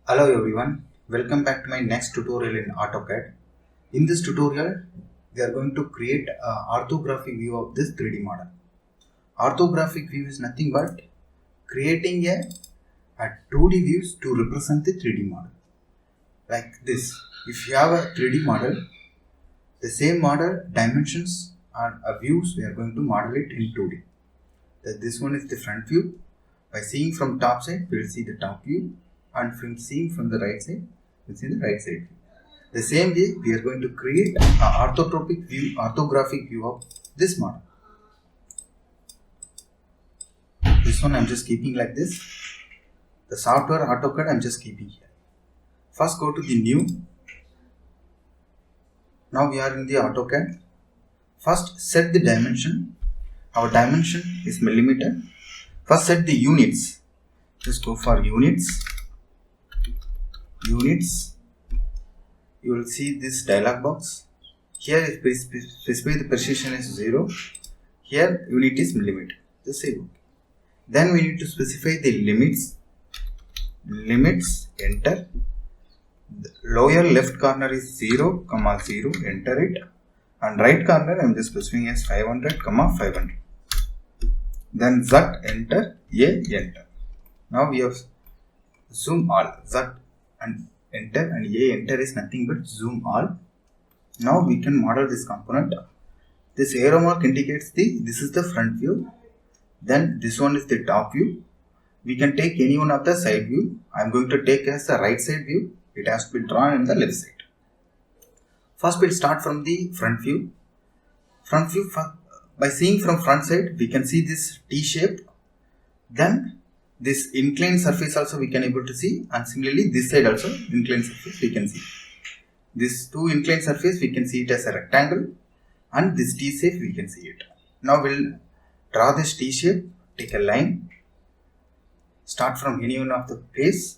Hello everyone, welcome back to my next tutorial in AutoCAD. In this tutorial, we are going to create an orthographic view of this 3D model. Orthographic view is nothing but creating a 2D views to represent the 3D model. Like this, if you have a 3D model, the same model dimensions are views, we are going to model it in 2D. This one is the front view. By seeing from top side, we will see the top view, and from seeing from the right side, we will see the right side view. The same way, we are going to create an orthographic view of this model. This one I am just keeping like this. The software AutoCAD I am just keeping here. First go to the new. Now we are in the AutoCAD. First set the dimension. Our dimension is millimeter. First set the units. Just go for units. Units. You will see this dialog box. Here specify the precision is 0. Here unit is millimeter. Just say OK. Then we need to specify the limits. Limits, enter. The lower left corner is 0, 0, enter it. And right corner I am just specifying as 500, 500. Then Z, enter, A, enter. Now we have zoom all. Z and enter, and A, enter is nothing but zoom all. Now we can model this component. This arrow mark indicates this is the front view. Then this one is the top view. We can take any one of the side view. I am going to take as the right side view. It has to be drawn in the left side. First we'll start from the front view. Front view, by seeing from front side, we can see this T shape. Then this inclined surface also we can able to see, and similarly this side also inclined surface we can see. This two inclined surface we can see it as a rectangle, and this T shape we can see it. Now we'll draw this T shape, take a line, start from any one of the face.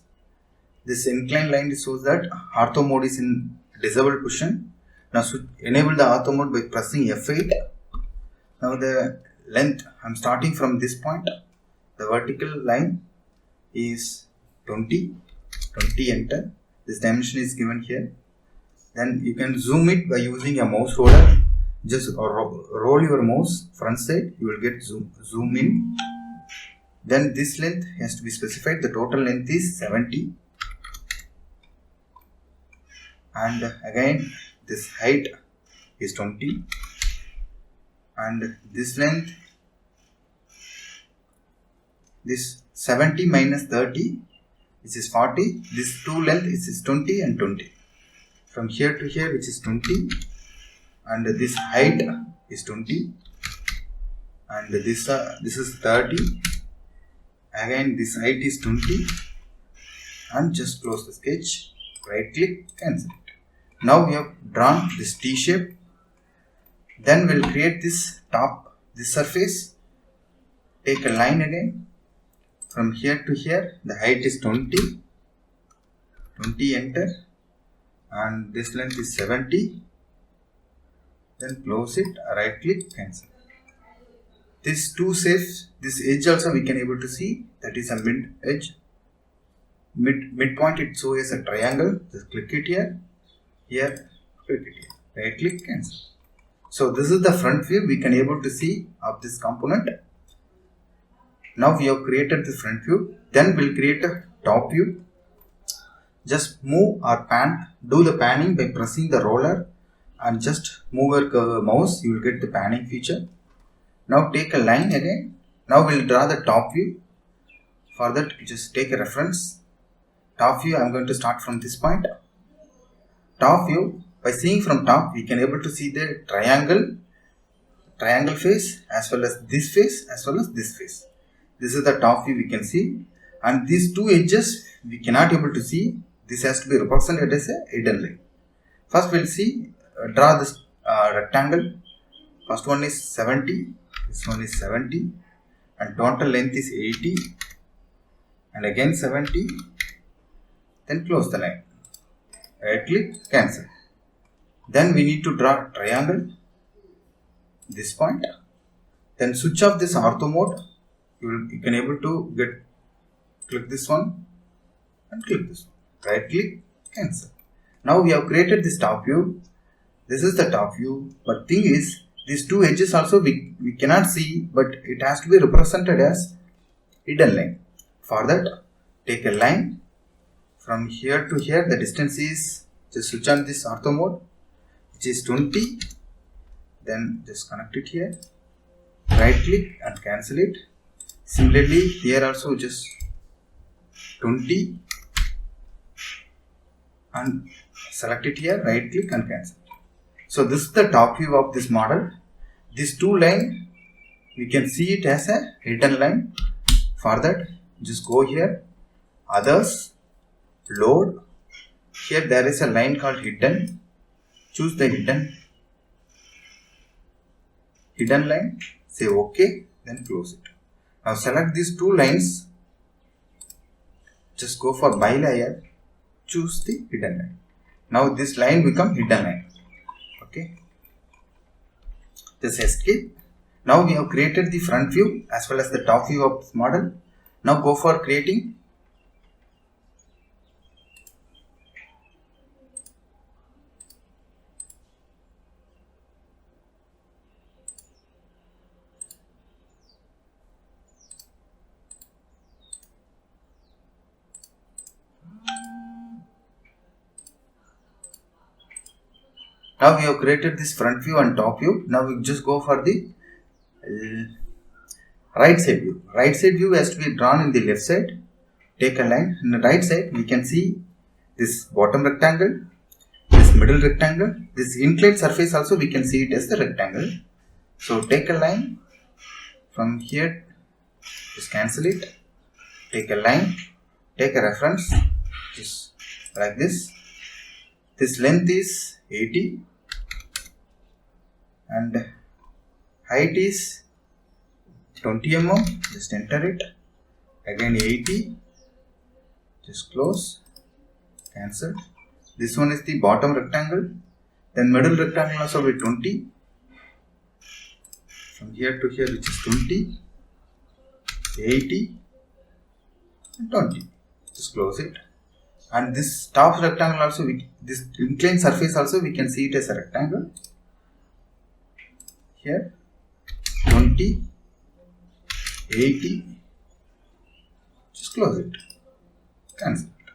This inclined line shows that ortho mode is in disabled position. Now enable the ortho mode by pressing F8. Now the length, I am starting from this point. The vertical line is 20, enter. This dimension is given here. Then you can zoom it by using a mouse roller. Just roll your mouse front side, you will get zoom in. Then this length has to be specified. The total length is 70. And again this height is 20. And this length, this 70 minus 30, which is 40. This two length is 20 and 20. From here to here, which is 20. And this height is 20. And this is 30. Again this height is 20. And just close the sketch. Right click, cancel it. Now we have drawn this T shape. Then we'll create this surface. Take a line again. From here to here, the height is 20. Enter. And this length is 70. Then close it, right click, cancel. This two shapes, this edge also we can able to see. That is a mid edge. Midpoint it shows as a triangle. Just click it here. Here, click it here. Right click, cancel. So this is the front view we can able to see of this component. Now we have created the front view. Then we'll create a top view. Just move or pan. Do the panning by pressing the roller and just move your mouse. You will get the panning feature. Now take a line again. Now we'll draw the top view. For that, just take a reference. Top view, I am going to start from this point. Top view, by seeing from top, we can able to see the triangle face as well as this face as well as this face. This is the top view we can see, and these two edges we cannot able to see. This has to be represented as a hidden line. First we'll see, draw this rectangle. First one is 70, this one is 70, and total length is 80, and again 70. Then close the line. Right click, cancel. Then we need to draw a triangle. This point. Then switch off this ortho mode. You can able to click this one and click this one. right click, cancel. Now we have created this top view. This is the top view, but thing is these two edges also we cannot see, but it has to be represented as hidden line. For that, take a line from here to here. The distance is, just switch on this ortho mode, which is 20. Then just connect it here, right click and cancel it. Similarly here also just 20 and select it here, right click and cancel. So this is the top view of this model. These two lines we can see it as a hidden line. For that, just go here, others, load. Here there is a line called hidden. Choose the hidden line, say OK, then close it. Now select these two lines, just go for by layer, choose the hidden line. Now this line become hidden line. Okay, just escape. Now we have created the front view as well as the top view of this model. Now go for creating. Now we have created this front view and top view. Now we just go for the right side view. Right side view has to be drawn in the left side. Take a line. In the right side we can see this bottom rectangle, this middle rectangle, this inclined surface also we can see it as the rectangle. So take a line from here, just cancel it. Take a line, take a reference, just like this. This length is 80 and height is 20 mm. Just enter it. Again 80. Just close. Cancel. This one is the bottom rectangle. Then middle rectangle also with 20. From here to here, which is 20, 80, and 20. Just close it. And this top rectangle also, this inclined surface also we can see it as a rectangle. Here 20, 80, just close it, cancel it.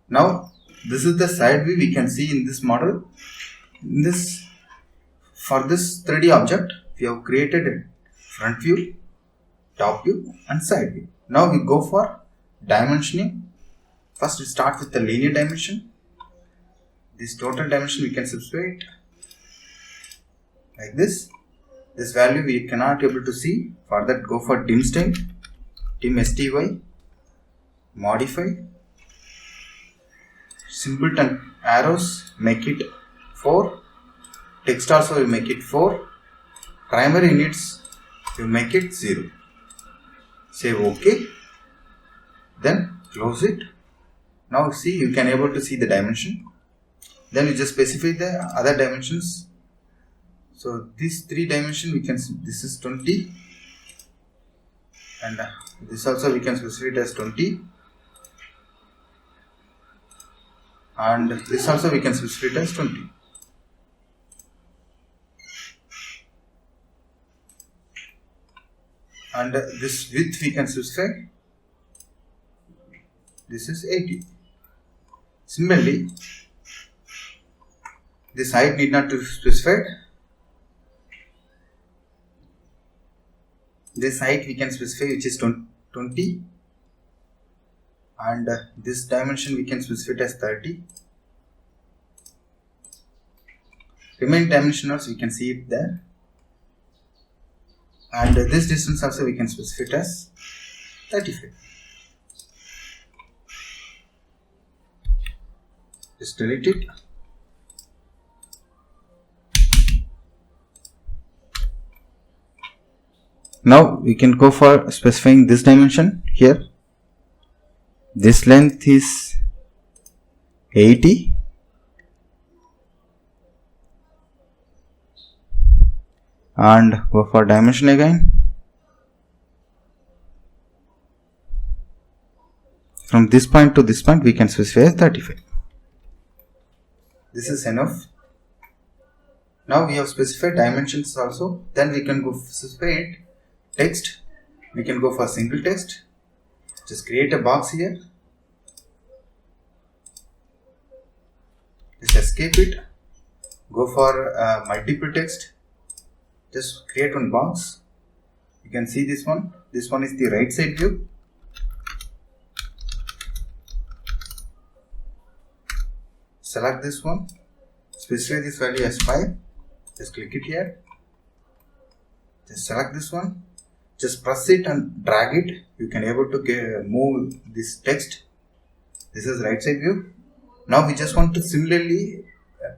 Now this is the side view we can see in this model. For this 3D object we have created a front view, top view and side view. Now we go for dimensioning. First we start with the linear dimension. This total dimension we can substitute it like this. This value we cannot able to see. For that go for dim style, dim sty, modify, symbol and arrows make it 4, text also we make it 4, primary units you make it 0. Say OK, then close it. Now see, you can able to see the dimension. Then you just specify the other dimensions. So this 3 dimension we can see, this is 20 and this also we can specify it as 20 and this also we can specify it as 20. And this width we can specify, this is 80. Similarly, this height need not to be specified. This height we can specify, which is 20, and this dimension we can specify it as 30. Remaining dimension also we can see it there, and this distance also we can specify it as 35. Just delete it. Now we can go for specifying this dimension here. This length is 80 and go for dimension again. From this point to this point we can specify as 35. This is enough. Now we have specified dimensions also. Then we can go specify text. We can go for single text. Just create a box here. Just escape it. Go for multiple text. Just create one box. You can see this one. This one is the right side view. Select this one. Specify this value as 5. Just click it here. Just select this one. Just press it and drag it. You can able to move this text. This is right side view. Now we just want to similarly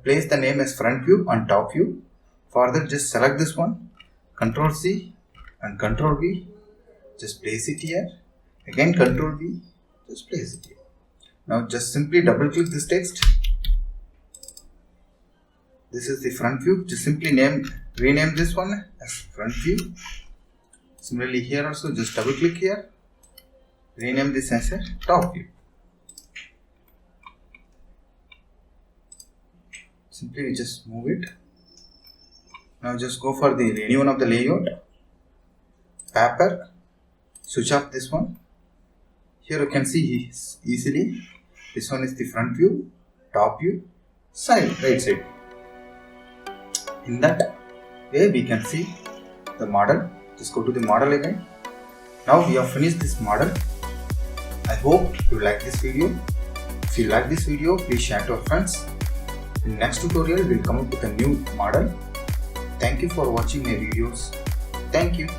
place the name as front view and top view. For that, just select this one. Ctrl C and Ctrl V. Just place it here. Again Ctrl V. Just place it here. Now just simply double click this text. This is the front view. Just simply rename this one as front view. Similarly here also just double click here. Rename this as a top view. Simply we just move it. Now just go for the any one of the layout. Paper. Switch off this one. Here you can see easily. This one is the front view, top view, right side. In that way we can see the model. Just go to the model again. Now we have finished this model. I hope you like this video. If you like this video, please share to your friends. In next tutorial, we'll come up with a new model. Thank you for watching my videos. Thank you.